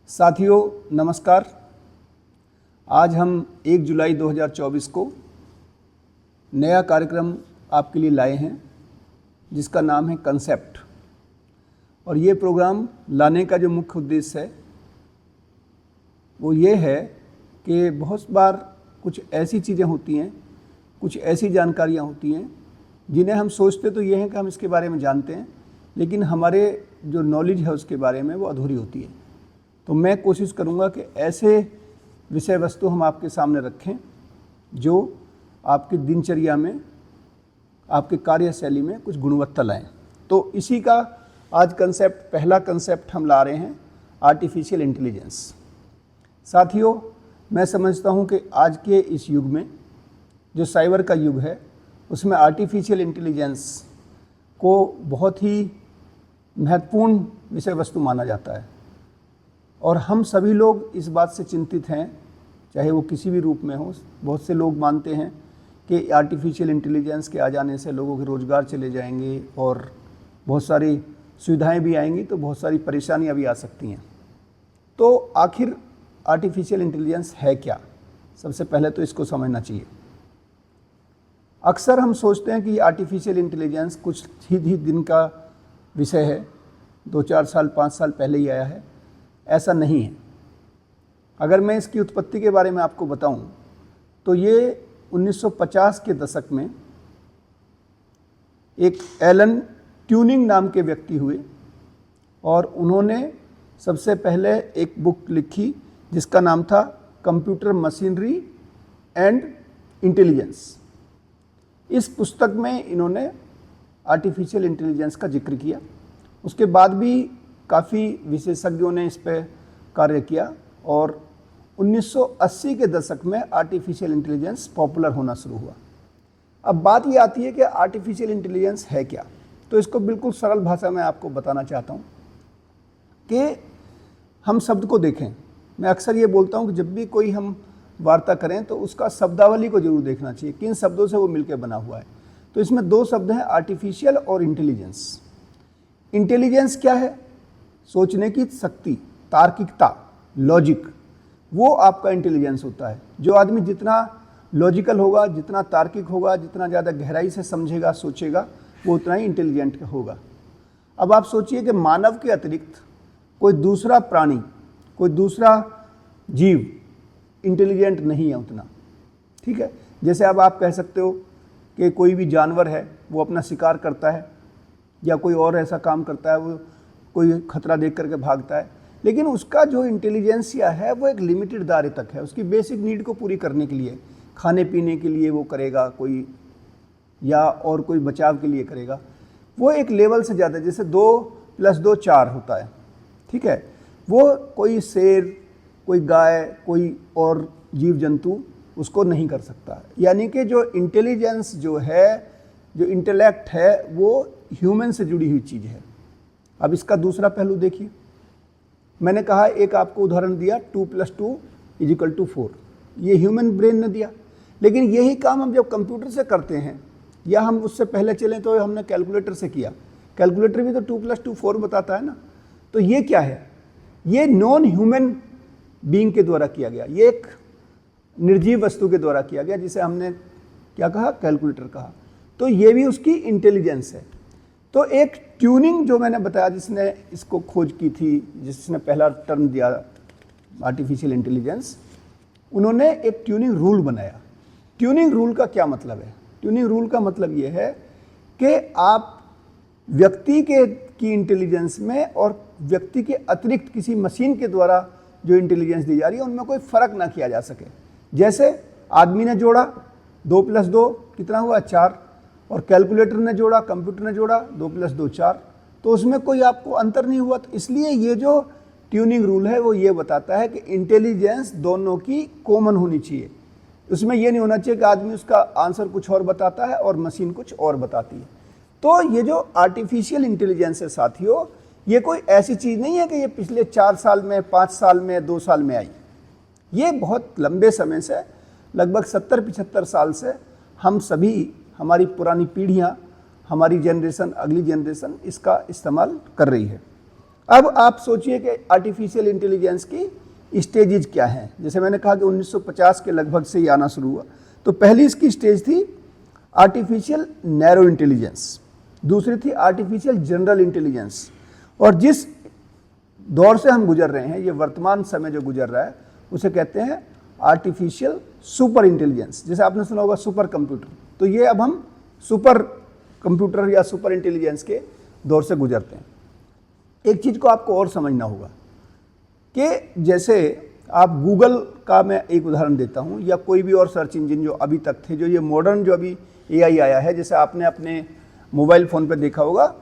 साथियों नमस्कार। आज हम 1 जुलाई 2024 को नया कार्यक्रम आपके लिए लाए हैं जिसका नाम है कंसेप्ट। और ये प्रोग्राम लाने का जो मुख्य उद्देश्य है वो ये है कि बहुत बार कुछ ऐसी चीज़ें होती हैं, कुछ ऐसी जानकारियाँ होती हैं जिन्हें हम सोचते तो ये हैं कि हम इसके बारे में जानते हैं, लेकिन हमारे जो नॉलेज है उसके बारे में वो अधूरी होती है। तो मैं कोशिश करूंगा कि ऐसे विषय वस्तु हम आपके सामने रखें जो आपकी दिनचर्या में, आपके कार्यशैली में कुछ गुणवत्ता लाएं। तो इसी का आज पहला कंसेप्ट हम ला रहे हैं, आर्टिफिशियल इंटेलिजेंस। साथियों, मैं समझता हूं कि आज के इस युग में जो साइबर का युग है उसमें आर्टिफिशियल इंटेलिजेंस को बहुत ही महत्वपूर्ण विषय वस्तु माना जाता है और हम सभी लोग इस बात से चिंतित हैं, चाहे वो किसी भी रूप में हो। बहुत से लोग मानते हैं कि आर्टिफिशियल इंटेलिजेंस के आ जाने से लोगों के रोज़गार चले जाएंगे और बहुत सारी सुविधाएं भी आएंगी, तो बहुत सारी परेशानियां भी आ सकती हैं। तो आखिर आर्टिफिशियल इंटेलिजेंस है क्या? सबसे पहले तो इसको समझना चाहिए। अक्सर हम सोचते हैं कि आर्टिफिशियल इंटेलिजेंस कुछ ही दिन का विषय है, 2-4 साल 5 साल पहले ही आया है। ऐसा नहीं है। अगर मैं इसकी उत्पत्ति के बारे में आपको बताऊं तो ये 1950 के दशक में एक एलन ट्यूरिंग नाम के व्यक्ति हुए और उन्होंने सबसे पहले एक बुक लिखी जिसका नाम था कंप्यूटर मशीनरी एंड इंटेलिजेंस। इस पुस्तक में इन्होंने आर्टिफिशियल इंटेलिजेंस का जिक्र किया। उसके बाद भी काफ़ी विशेषज्ञों ने इस पर कार्य किया और 1980 के दशक में आर्टिफिशियल इंटेलिजेंस पॉपुलर होना शुरू हुआ। अब बात ये आती है कि आर्टिफिशियल इंटेलिजेंस है क्या। तो इसको बिल्कुल सरल भाषा में आपको बताना चाहता हूँ कि हम शब्द को देखें। मैं अक्सर ये बोलता हूँ कि जब भी कोई हम वार्ता करें तो उसका शब्दावली को जरूर देखना चाहिए, किन शब्दों से वो मिलकर बना हुआ है। तो इसमें 2 शब्द हैं, आर्टिफिशियल और इंटेलिजेंस। इंटेलिजेंस क्या है? सोचने की शक्ति, तार्किकता, लॉजिक, वो आपका इंटेलिजेंस होता है। जो आदमी जितना लॉजिकल होगा, जितना तार्किक होगा, जितना ज़्यादा गहराई से समझेगा, सोचेगा, वो उतना ही इंटेलिजेंट होगा। अब आप सोचिए कि मानव के अतिरिक्त कोई दूसरा प्राणी, कोई दूसरा जीव इंटेलिजेंट नहीं है उतना। ठीक है, जैसे अब आप कह सकते हो कि कोई भी जानवर है वो अपना शिकार करता है या कोई और ऐसा काम करता है, वो कोई खतरा देख करके भागता है, लेकिन उसका जो इंटेलिजेंसिया है वो एक लिमिटेड दायरे तक है। उसकी बेसिक नीड को पूरी करने के लिए, खाने पीने के लिए वो करेगा कोई, या और कोई बचाव के लिए करेगा। वो एक लेवल से ज़्यादा, जैसे 2 + 2 4 होता है। ठीक है, वो कोई शेर, कोई गाय, कोई और जीव जंतु उसको नहीं कर सकता। यानी कि जो इंटेलिजेंस जो है, जो इंटेलेक्ट है, वो ह्यूमन से जुड़ी हुई चीज़ है। अब इसका दूसरा पहलू देखिए। मैंने कहा, एक आपको उदाहरण दिया 2 + 2 = 4, ये ह्यूमन ब्रेन ने दिया। लेकिन यही काम हम जब कंप्यूटर से करते हैं, या हम उससे पहले चलें तो हमने कैलकुलेटर से किया। कैलकुलेटर भी तो 2 + 2 4 बताता है ना। तो ये क्या है? ये नॉन ह्यूमन बीइंग के द्वारा किया गया, ये एक निर्जीव वस्तु के द्वारा किया गया, जिसे हमने क्या कहा? कैलकुलेटर कहा। तो ये भी उसकी इंटेलिजेंस है। तो एक ट्यूनिंग जो मैंने बताया, जिसने इसको खोज की थी, जिसने पहला टर्म दिया आर्टिफिशियल इंटेलिजेंस, उन्होंने एक ट्यूनिंग रूल बनाया। ट्यूनिंग रूल का क्या मतलब है? ट्यूनिंग रूल का मतलब ये है कि आप व्यक्ति की इंटेलिजेंस में और व्यक्ति के अतिरिक्त किसी मशीन के द्वारा जो इंटेलिजेंस दी जा रही है उनमें कोई फ़र्क ना किया जा सके। जैसे आदमी ने जोड़ा 2 + 2 कितना हुआ? 4, और कैलकुलेटर ने जोड़ा, कंप्यूटर ने जोड़ा 2 + 2 4, तो उसमें कोई आपको अंतर नहीं हुआ। तो इसलिए ये जो ट्यूनिंग रूल है वो ये बताता है कि इंटेलिजेंस दोनों की कॉमन होनी चाहिए। उसमें ये नहीं होना चाहिए कि आदमी उसका आंसर कुछ और बताता है और मशीन कुछ और बताती है। तो ये जो आर्टिफिशियल इंटेलिजेंस है साथियों, ये कोई ऐसी चीज़ नहीं है कि ये पिछले 4 साल में, 5 साल में, 2 साल में आई। ये बहुत लंबे समय से, लगभग 70-75 साल से हम सभी, हमारी पुरानी पीढ़ियाँ, हमारी जनरेशन, अगली जनरेशन इसका इस्तेमाल कर रही है। अब आप सोचिए कि आर्टिफिशियल इंटेलिजेंस की स्टेजेज क्या हैं। जैसे मैंने कहा कि 1950 के लगभग से ये आना शुरू हुआ। तो पहली इसकी स्टेज थी आर्टिफिशियल नैरो इंटेलिजेंस, दूसरी थी आर्टिफिशियल जनरल इंटेलिजेंस, और जिस दौर से हम गुजर रहे हैं, ये वर्तमान समय जो गुजर रहा है, उसे कहते हैं आर्टिफिशियल सुपर इंटेलिजेंस। जैसे आपने सुना होगा सुपर कंप्यूटर, तो ये अब हम सुपर कंप्यूटर या सुपर इंटेलिजेंस के दौर से गुजरते हैं। एक चीज़ को आपको और समझना होगा कि जैसे आप गूगल का मैं एक उदाहरण देता हूँ, या कोई भी और सर्च इंजन जो अभी तक थे, जो ये मॉडर्न जो अभी एआई आया है, जैसे आपने अपने मोबाइल फ़ोन पे देखा होगा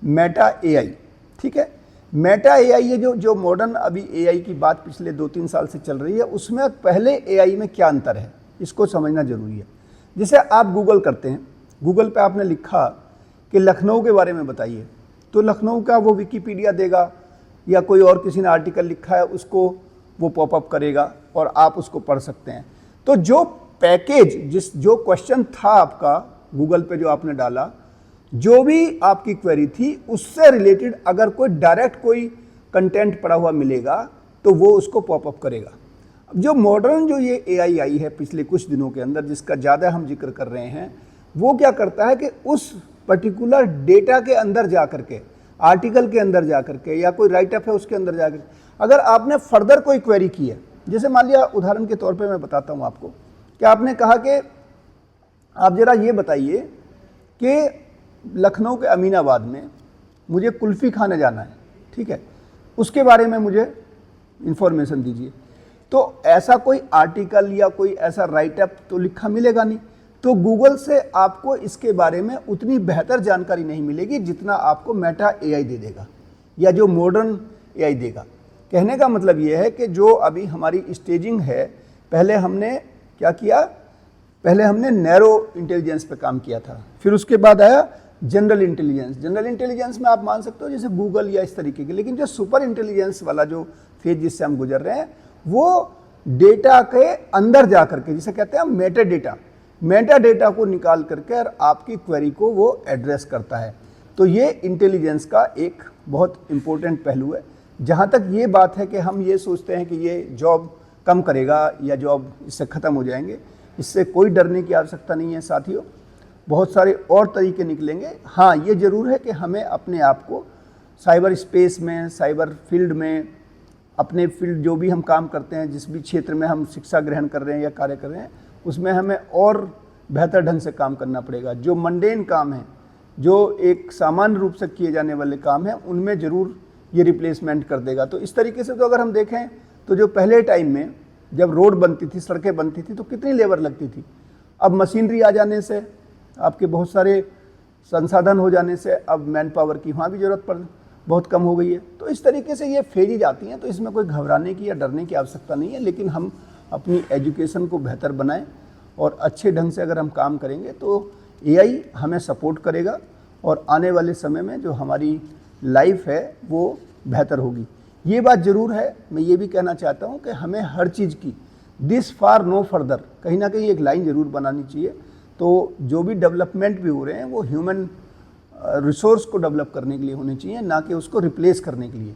मेटा एआई, ठीक है। मेटा एआई ये जो मॉडर्न अभी एआई की बात पिछले 2-3 साल से चल रही है, उसमें पहले एआई में क्या अंतर है, इसको समझना जरूरी है। जैसे आप गूगल करते हैं, गूगल पे आपने लिखा कि लखनऊ के बारे में बताइए, तो लखनऊ का वो विकिपीडिया देगा, या कोई और किसी ने आर्टिकल लिखा है उसको वो पॉपअप करेगा और आप उसको पढ़ सकते हैं। तो जो पैकेज जो क्वेश्चन था आपका गूगल पे जो आपने डाला, जो भी आपकी क्वेरी थी, उससे रिलेटेड अगर कोई डायरेक्ट कोई कंटेंट पड़ा हुआ मिलेगा तो वो उसको पॉपअप करेगा। अब जो मॉडर्न जो ये एआई आई है पिछले कुछ दिनों के अंदर, जिसका ज़्यादा हम जिक्र कर रहे हैं, वो क्या करता है कि उस पर्टिकुलर डेटा के अंदर जा करके, आर्टिकल के अंदर जा करके, या कोई राइटअप है उसके अंदर जाकर, अगर आपने फर्दर कोई क्वेरी की है, जैसे मान लिया उदाहरण के तौर पे मैं बताता हूँ आपको कि आपने कहा कि आप ज़रा ये बताइए कि लखनऊ के अमीनाबाद में मुझे कुल्फ़ी खाने जाना है, ठीक है, उसके बारे में मुझे इन्फॉर्मेशन दीजिए। तो ऐसा कोई आर्टिकल या कोई ऐसा राइटअप तो लिखा मिलेगा नहीं, तो गूगल से आपको इसके बारे में उतनी बेहतर जानकारी नहीं मिलेगी जितना आपको मेटा एआई दे देगा, या जो मॉडर्न एआई देगा। कहने का मतलब ये है कि जो अभी हमारी स्टेजिंग है, पहले हमने क्या किया, पहले हमने नैरो इंटेलिजेंस पे काम किया था, फिर उसके बाद आया जनरल इंटेलिजेंस। जनरल इंटेलिजेंस में आप मान सकते हो जैसे गूगल या इस तरीके के, लेकिन जो सुपर इंटेलिजेंस वाला जो फेज जिससे हम गुजर रहे हैं, वो डेटा के अंदर जा करके, जिसे कहते हैं मेटा डेटा को निकाल करके और आपकी क्वेरी को वो एड्रेस करता है। तो ये इंटेलिजेंस का एक बहुत इंपॉर्टेंट पहलू है। जहाँ तक ये बात है कि हम ये सोचते हैं कि ये जॉब कम करेगा या जॉब इससे ख़त्म हो जाएंगे, इससे कोई डरने की आवश्यकता नहीं है साथियों। बहुत सारे और तरीके निकलेंगे। हाँ, ये ज़रूर है कि हमें अपने आप को साइबर स्पेस में, साइबर फील्ड में, अपने फील्ड जो भी हम काम करते हैं, जिस भी क्षेत्र में हम शिक्षा ग्रहण कर रहे हैं या कार्य कर रहे हैं, उसमें हमें और बेहतर ढंग से काम करना पड़ेगा। जो मंडेन काम है, जो एक सामान्य रूप से किए जाने वाले काम हैं, उनमें ज़रूर ये रिप्लेसमेंट कर देगा। तो इस तरीके से तो अगर हम देखें तो जो पहले टाइम में जब रोड बनती थी, सड़कें बनती थी, तो कितनी लेबर लगती थी। अब मशीनरी आ जाने से, आपके बहुत सारे संसाधन हो जाने से अब मैन पावर की वहाँ भी ज़रूरत पड़ बहुत कम हो गई है। तो इस तरीके से ये फेजेज आती हैं, तो इसमें कोई घबराने की या डरने की आवश्यकता नहीं है। लेकिन हम अपनी एजुकेशन को बेहतर बनाएं और अच्छे ढंग से अगर हम काम करेंगे तो एआई हमें सपोर्ट करेगा और आने वाले समय में जो हमारी लाइफ है वो बेहतर होगी। ये बात ज़रूर है, मैं ये भी कहना चाहता हूँ कि हमें हर चीज़ की दिस फार नो फर्दर कहीं ना कहीं एक लाइन ज़रूर बनानी चाहिए। तो जो भी डेवलपमेंट भी हो रहे हैं वो ह्यूमन रिसोर्स को डेवलप करने के लिए होने चाहिए, ना कि उसको रिप्लेस करने के लिए।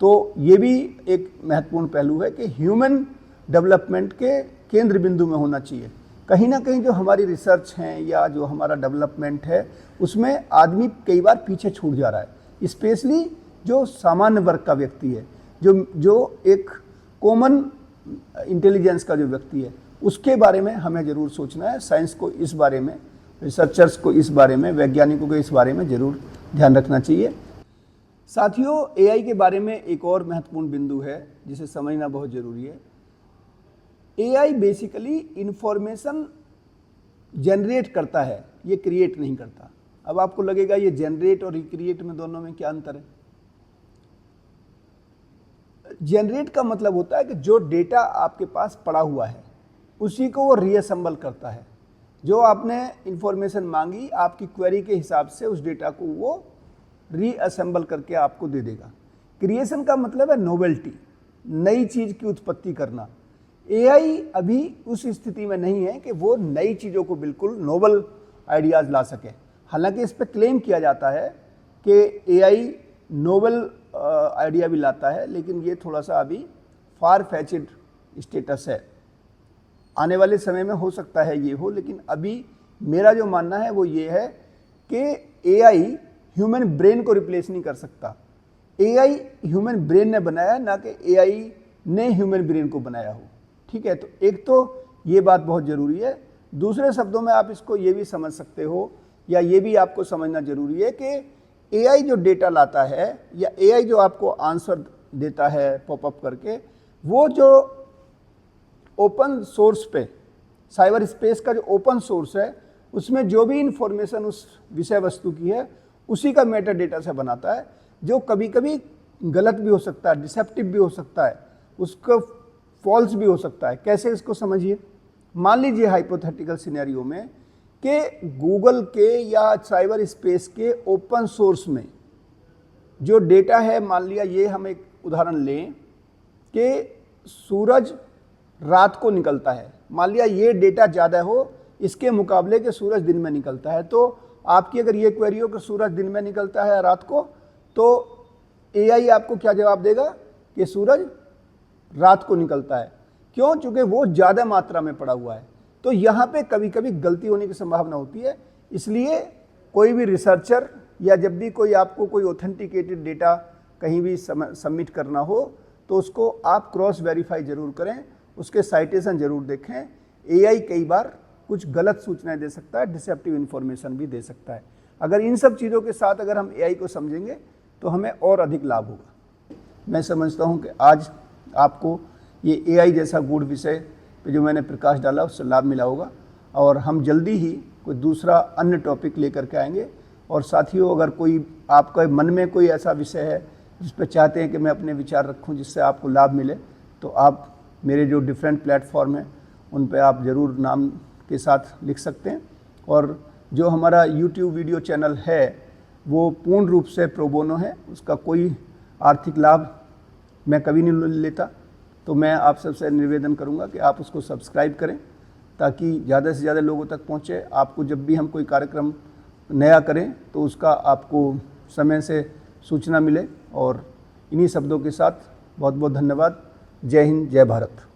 तो ये भी एक महत्वपूर्ण पहलू है कि ह्यूमन डेवलपमेंट के केंद्र बिंदु में होना चाहिए। कहीं ना कहीं जो हमारी रिसर्च है या जो हमारा डेवलपमेंट है, उसमें आदमी कई बार पीछे छूट जा रहा है। स्पेशली जो सामान्य वर्ग का व्यक्ति है, जो एक कॉमन इंटेलिजेंस का जो व्यक्ति है, उसके बारे में हमें ज़रूर सोचना है। साइंस को इस बारे में, रिसर्चर्स को इस बारे में, वैज्ञानिकों को इस बारे में ज़रूर ध्यान रखना चाहिए। साथियों, एआई के बारे में एक और महत्वपूर्ण बिंदु है जिसे समझना बहुत ज़रूरी है। एआई बेसिकली इंफॉर्मेशन जनरेट करता है, ये क्रिएट नहीं करता। अब आपको लगेगा ये जनरेट और रिक्रिएट में दोनों में क्या अंतर है। जनरेट का मतलब होता है कि जो डेटा आपके पास पड़ा हुआ है उसी को वो रीअसेंबल करता है। जो आपने इंफॉर्मेशन मांगी, आपकी क्वेरी के हिसाब से उस डेटा को वो रीअसेंबल करके आपको दे देगा। क्रिएशन का मतलब है नोवेल्टी, नई चीज़ की उत्पत्ति करना। एआई अभी उस स्थिति में नहीं है कि वो नई चीज़ों को, बिल्कुल नोबल आइडियाज़ ला सके। हालांकि इस पर क्लेम किया जाता है कि एआई नोबल आइडिया भी लाता है, लेकिन ये थोड़ा सा अभी फार फैचेड स्टेटस है। आने वाले समय में हो सकता है ये हो, लेकिन अभी मेरा जो मानना है वो ये है कि एआई ह्यूमन ब्रेन को रिप्लेस नहीं कर सकता। एआई ह्यूमन ब्रेन ने बनाया, ना कि एआई ने ह्यूमन ब्रेन को बनाया हो। ठीक है, तो एक तो ये बात बहुत ज़रूरी है। दूसरे शब्दों में आप इसको ये भी समझ सकते हो, या ये भी आपको समझना ज़रूरी है कि एआई जो डेटा लाता है या एआई जो आपको आंसर देता है पॉपअप करके, वो जो ओपन सोर्स पे, साइबर स्पेस का जो ओपन सोर्स है, उसमें जो भी इंफॉर्मेशन उस विषय वस्तु की है उसी का मेटा डेटा से बनाता है, जो कभी कभी गलत भी हो सकता है, डिसेप्टिव भी हो सकता है, उसको फॉल्स भी हो सकता है। कैसे, इसको समझिए। मान लीजिए हाइपोथेटिकल सिनेरियो में कि गूगल के या साइबर स्पेस के ओपन सोर्स में जो डेटा है, मान लिया ये हम एक उदाहरण लें कि सूरज रात को निकलता है, मान लिया ये डेटा ज़्यादा हो इसके मुकाबले के सूरज दिन में निकलता है, तो आपकी अगर ये क्वेरी हो कि सूरज दिन में निकलता है रात को, तो एआई आपको क्या जवाब देगा कि सूरज रात को निकलता है। क्यों? चूँकि वो ज़्यादा मात्रा में पड़ा हुआ है। तो यहाँ पे कभी कभी गलती होने की संभावना होती है। इसलिए कोई भी रिसर्चर या जब भी कोई आपको कोई ऑथेंटिकेटेड डेटा कहीं भी सबमिट करना हो, तो उसको आप क्रॉस वेरीफाई ज़रूर करें, उसके साइटेशन ज़रूर देखें। एआई कई बार कुछ गलत सूचनाएं दे सकता है, डिसेप्टिव इन्फॉर्मेशन भी दे सकता है। अगर इन सब चीज़ों के साथ अगर हम एआई को समझेंगे तो हमें और अधिक लाभ होगा। मैं समझता हूं कि आज आपको ये एआई जैसा गूढ़ विषय पे जो मैंने प्रकाश डाला उससे लाभ मिला होगा, और हम जल्दी ही कोई दूसरा अन्य टॉपिक लेकर के आएंगे। और साथियों, अगर कोई आपके मन में कोई ऐसा विषय है जिस पर चाहते हैं कि मैं अपने विचार रखूं जिससे आपको लाभ मिले, तो आप मेरे जो डिफरेंट प्लेटफॉर्म हैं उन पर आप ज़रूर नाम के साथ लिख सकते हैं। और जो हमारा YouTube वीडियो चैनल है वो पूर्ण रूप से प्रो बोनो है, उसका कोई आर्थिक लाभ मैं कभी नहीं लेता। तो मैं आप सबसे निवेदन करूंगा कि आप उसको सब्सक्राइब करें ताकि ज़्यादा से ज़्यादा लोगों तक पहुंचे। आपको जब भी हम कोई कार्यक्रम नया करें तो उसका आपको समय से सूचना मिले। और इन्हीं शब्दों के साथ बहुत बहुत धन्यवाद। जय हिंद, जय भारत।